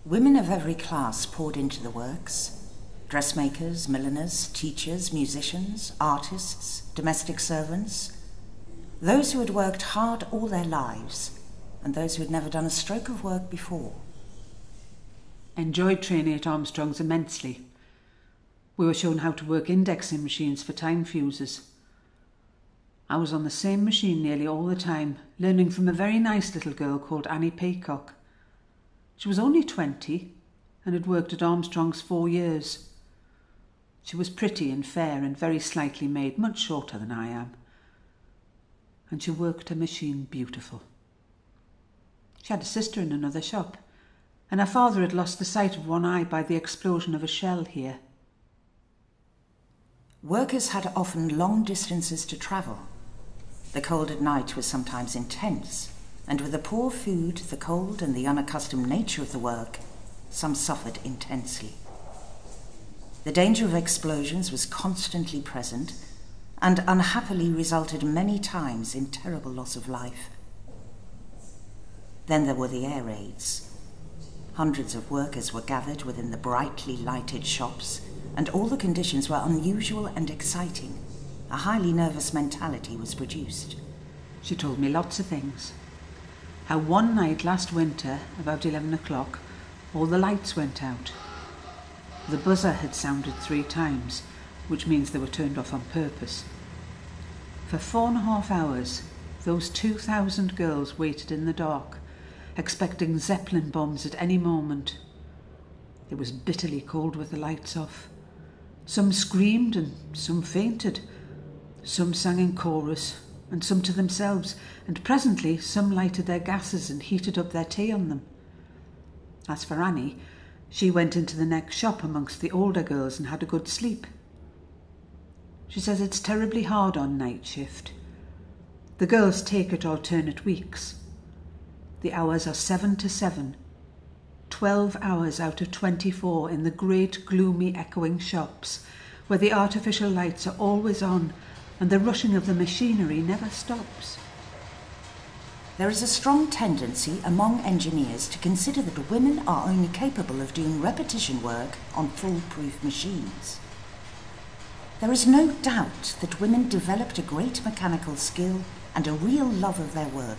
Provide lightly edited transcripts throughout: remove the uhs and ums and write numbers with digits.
Women of every class poured into the works. Dressmakers, milliners, teachers, musicians, artists, domestic servants. Those who had worked hard all their lives, and those who had never done a stroke of work before. Enjoyed training at Armstrong's immensely. We were shown how to work indexing machines for time fuses. I was on the same machine nearly all the time, learning from a very nice little girl called Annie Peacock. She was only 20 and had worked at Armstrong's 4 years. She was pretty and fair and very slightly made, much shorter than I am. And she worked a machine beautiful. She had a sister in another shop, and her father had lost the sight of one eye by the explosion of a shell here. Workers had often long distances to travel. The cold at night was sometimes intense, and with the poor food, the cold and the unaccustomed nature of the work, some suffered intensely. The danger of explosions was constantly present, and unhappily resulted many times in terrible loss of life. Then there were the air raids. Hundreds of workers were gathered within the brightly lighted shops, and all the conditions were unusual and exciting. A highly nervous mentality was produced. She told me lots of things. How one night last winter, about 11 o'clock, all the lights went out. The buzzer had sounded 3 times, which means they were turned off on purpose. For 4.5 hours, those 2,000 girls waited in the dark, expecting Zeppelin bombs at any moment. It was bitterly cold with the lights off. Some screamed and some fainted. Some sang in chorus and some to themselves, and presently some lighted their gases and heated up their tea on them. As for Annie, she went into the next shop amongst the older girls and had a good sleep. She says it's terribly hard on night shift. The girls take it alternate weeks. The hours are 7 to 7, 12 hours out of 24 in the great gloomy echoing shops, where the artificial lights are always on and the rushing of the machinery never stops. There is a strong tendency among engineers to consider that women are only capable of doing repetition work on foolproof machines. There is no doubt that women developed a great mechanical skill and a real love of their work.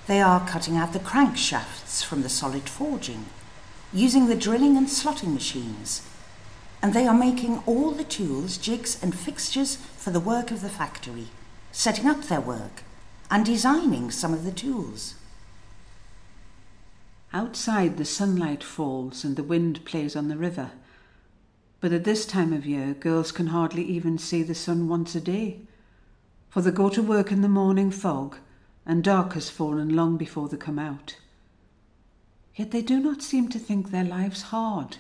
They are cutting out the crankshafts from the solid forging, using the drilling and slotting machines, and they are making all the tools, jigs and fixtures for the work of the factory, setting up their work and designing some of the tools. Outside the sunlight falls and the wind plays on the river, but at this time of year girls can hardly even see the sun once a day, for they go to work in the morning fog and dark has fallen long before they come out. Yet they do not seem to think their lives hard.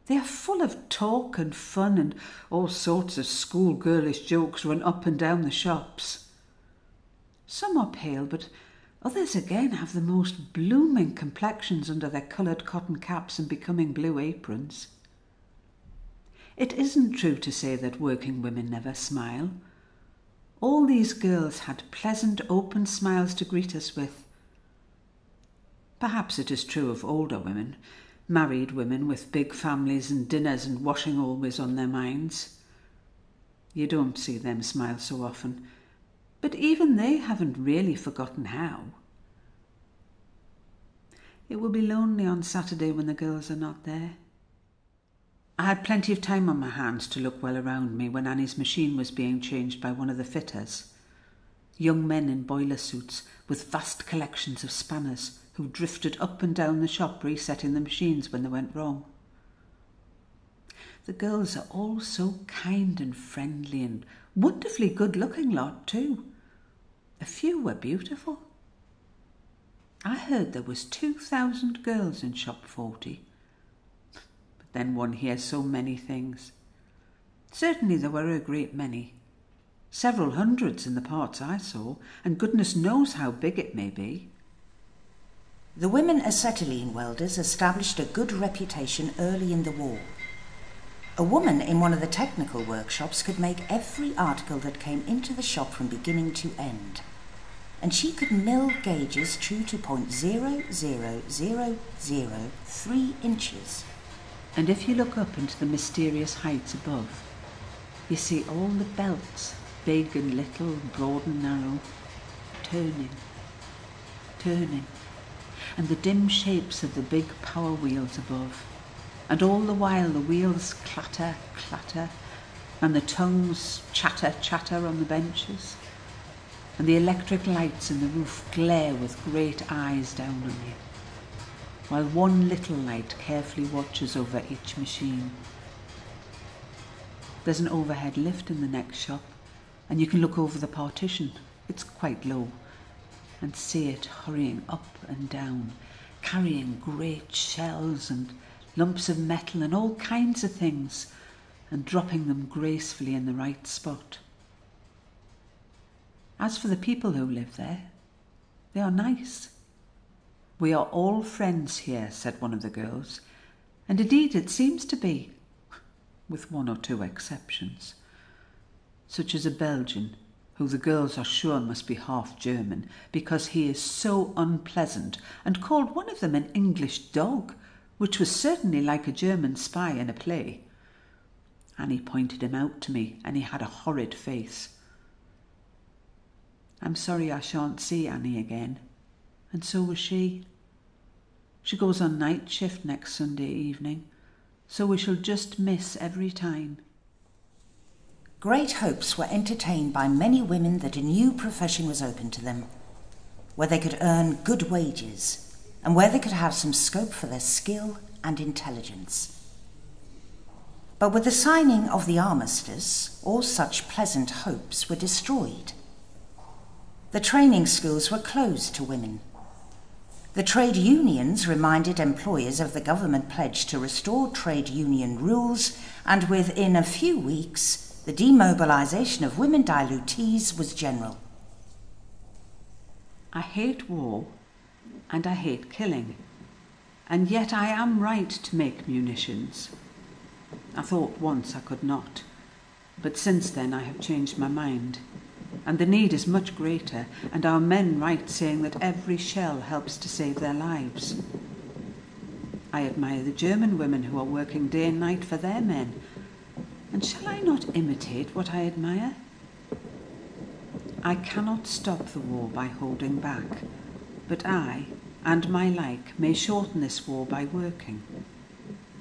They are full of talk and fun, and all sorts of schoolgirlish jokes run up and down the shops. Some are pale, but others again have the most blooming complexions under their coloured cotton caps and becoming blue aprons. It isn't true to say that working women never smile. All these girls had pleasant, open smiles to greet us with. Perhaps it is true of older women, married women with big families and dinners and washing always on their minds. You don't see them smile so often, but even they haven't really forgotten how. It will be lonely on Saturday when the girls are not there. I had plenty of time on my hands to look well around me when Annie's machine was being changed by one of the fitters. Young men in boiler suits with vast collections of spanners who drifted up and down the shop resetting the machines when they went wrong. The girls are all so kind and friendly and wonderfully good-looking lot too. A few were beautiful. I heard there was 2,000 girls in shop 40. But then one hears so many things. Certainly there were a great many. Several hundreds in the parts I saw, and goodness knows how big it may be. The women acetylene welders established a good reputation early in the war. A woman in one of the technical workshops could make every article that came into the shop from beginning to end. and she could mill gauges true to .00003 inches. And if you look up into the mysterious heights above, you see all the belts, big and little, broad and narrow, turning, and the dim shapes of the big power wheels above. And all the while the wheels clatter, and the tongues chatter on the benches, and the electric lights in the roof glare with great eyes down on you, while one little light carefully watches over each machine. There's an overhead lift in the next shop, and you can look over the partition. It's quite low, and see it hurrying up and down, carrying great shells and lumps of metal and all kinds of things, and dropping them gracefully in the right spot. As for the people who live there, they are nice. "We are all friends here," said one of the girls, and indeed it seems to be, with one or two exceptions, such as a Belgian, who the girls are sure must be half German, because he is so unpleasant, and called one of them an English dog, which was certainly like a German spy in a play. Annie pointed him out to me, and he had a horrid face. I'm sorry I shan't see Annie again, and so was she. She goes on night shift next Sunday evening, so we shall just miss every time. Great hopes were entertained by many women that a new profession was open to them, where they could earn good wages, and where they could have some scope for their skill and intelligence. But with the signing of the armistice, all such pleasant hopes were destroyed. The training schools were closed to women. The trade unions reminded employers of the government pledge to restore trade union rules, and within a few weeks, the demobilization of women dilutees was general. I hate war, and I hate killing, and yet I am right to make munitions. I thought once I could not, but since then I have changed my mind, and the need is much greater, and our men write saying that every shell helps to save their lives. I admire the German women who are working day and night for their men, and shall I not imitate what I admire? I cannot stop the war by holding back, but I, and my like, may shorten this war by working.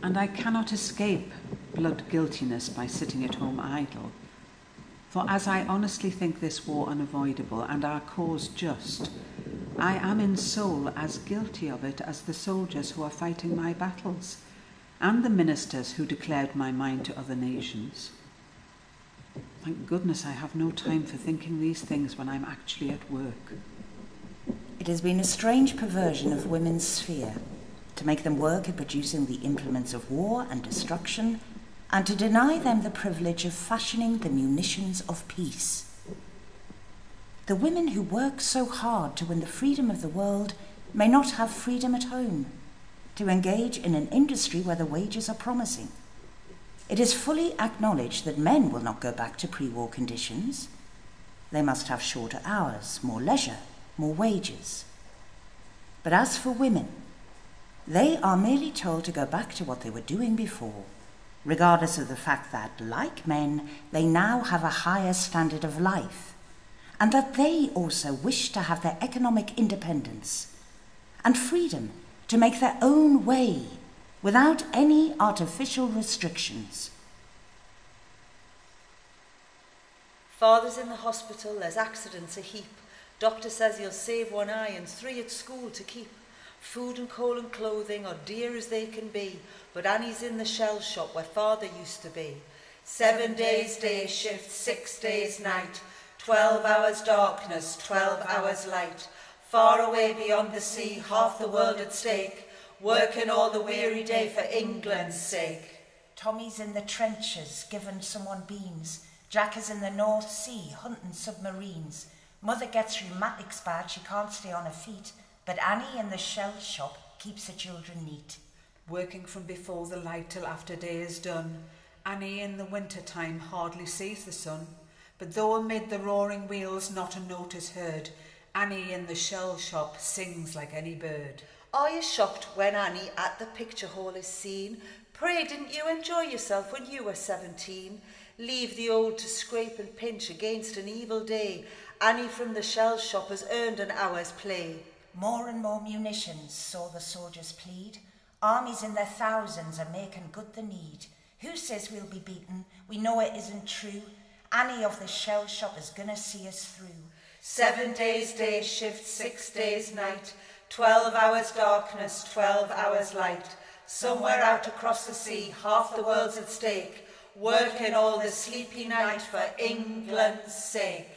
And I cannot escape blood guiltiness by sitting at home idle. For as I honestly think this war unavoidable and our cause just, I am in soul as guilty of it as the soldiers who are fighting my battles, and the ministers who declared my mind to other nations. Thank goodness I have no time for thinking these things when I'm actually at work. It has been a strange perversion of women's sphere, to make them work at producing the implements of war and destruction, and to deny them the privilege of fashioning the munitions of peace. The women who work so hard to win the freedom of the world may not have freedom at home, to engage in an industry where the wages are promising. It is fully acknowledged that men will not go back to pre-war conditions. They must have shorter hours, more leisure, more wages. But as for women, they are merely told to go back to what they were doing before, regardless of the fact that, like men, they now have a higher standard of life, and that they also wish to have their economic independence and freedom to make their own way without any artificial restrictions. Father's in the hospital, there's accidents a heap. Doctor says he'll save one eye and 3 at school to keep. Food and coal and clothing are dear as they can be, but Annie's in the shell shop where father used to be. 7 days day shift, 6 days night, 12 hours darkness, 12 hours light. Far away beyond the sea, half the world at stake, working all the weary day for England's sake. Tommy's in the trenches, giving someone beans. Jack is in the North Sea, hunting submarines. Mother gets rheumatics bad, she can't stay on her feet. But Annie in the shell shop keeps the children neat. Working from before the light till after day is done, Annie in the winter time hardly sees the sun. But though amid the roaring wheels not a note is heard, Annie in the shell shop sings like any bird. Are you shocked when Annie at the picture hall is seen? Pray, didn't you enjoy yourself when you were 17? Leave the old to scrape and pinch against an evil day. Annie from the shell shop has earned an hour's play. More and more munitions, so the soldiers plead. Armies in their thousands are making good the need. Who says we'll be beaten? We know it isn't true. Annie of the shell shop is gonna see us through. 7 days day shift, 6 days night. 12 hours darkness, 12 hours light. Somewhere out across the sea, half the world's at stake. Working all the sleepy night for England's sake.